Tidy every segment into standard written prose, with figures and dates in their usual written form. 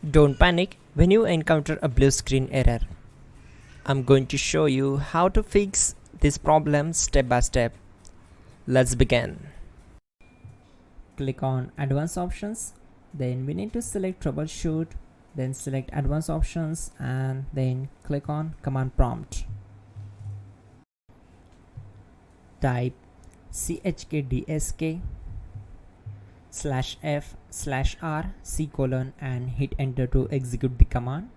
Don't panic when you encounter a blue screen error. I'm going to show you how to fix this problem step by step. Let's begin. Click on Advanced Options, then we need to select Troubleshoot, then select Advanced Options and then click on Command Prompt. Type chkdsk/f/r:" and hit enter to execute the command.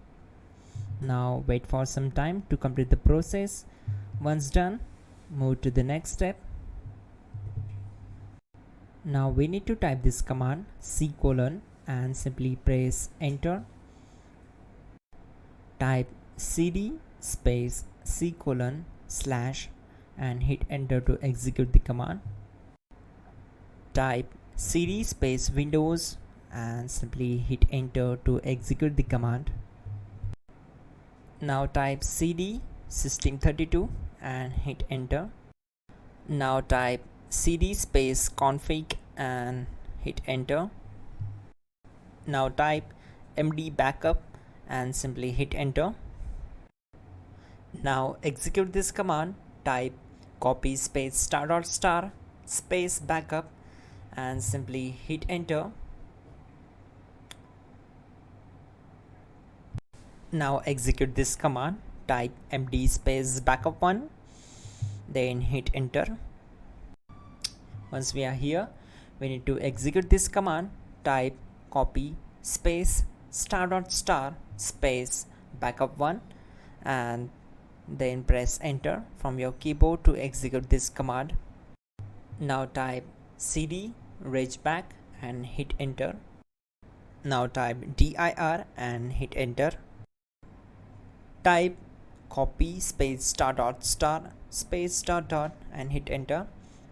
Now wait for some time to complete the process. Once done, move to the next step. Now we need to type this command c:" and simply press enter. Type cd space c:/ and hit enter to execute the command. Type cd space Windows and simply hit enter to execute the command. Now type cd system32 and hit enter. Now type cd space config and hit enter. Now type md backup and simply hit enter. Now execute this command. Type copy space *** space backup and simply hit enter. Now execute this command. Type md space backup1, then hit enter. Once we are here, we need to execute this command. Type copy space *** space backup1 and then press enter from your keyboard to execute this command. Now type cd regback and hit enter. Now type dir and hit enter. Type copy space *** space .. and hit enter.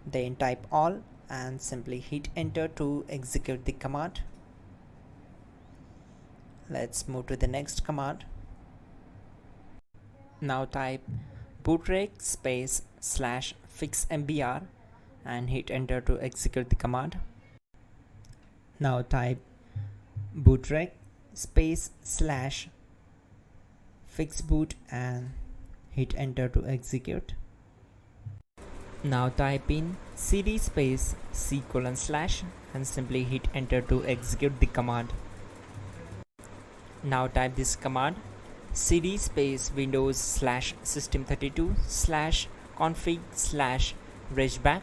Then type all and simply hit enter to execute the command. Let's move to the next command. Now type bootrec space /fixmbr and hit enter to execute the command. Now type bootrec space /fixboot and hit enter to execute. Now type in cd space c:/ and simply hit enter to execute the command. Now type this command cd space Windows /system32 /config regback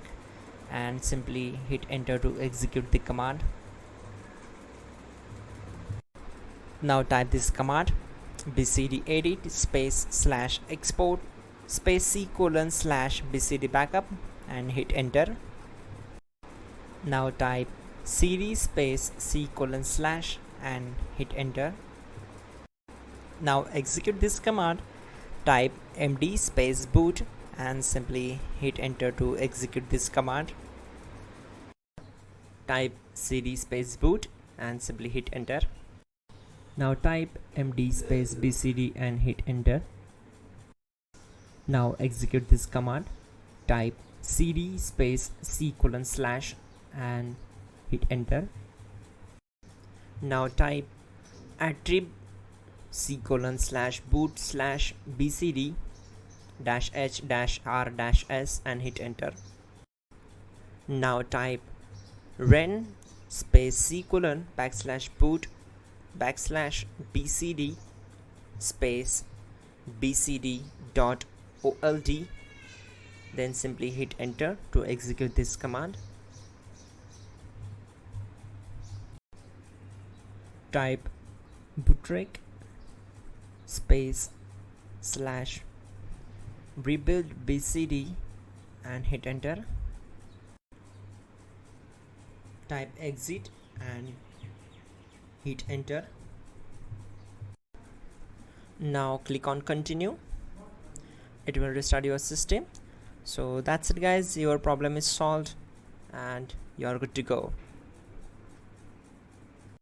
and simply hit enter to execute the command. Now type this command bcdedit space /export space c:/ bcd backup and hit enter. Now type cd space c:/ and hit enter. Now execute this command. Type md space boot and simply hit enter to execute this command. Type cd space boot and simply hit enter. Now type md space bcd and hit enter. Now execute this command. Type cd space c:/ and hit enter. Now type attrib c:/boot/bcd-h-r-s and hit enter. Now type ren space c:/boot/bcd space bcd.old, then simply hit enter to execute this command. Type bootrec space /rebuildbcd and hit enter. Type exit and hit enter. Now click on continue. It will restart your system. So that's it guys, your problem is solved and you are good to go.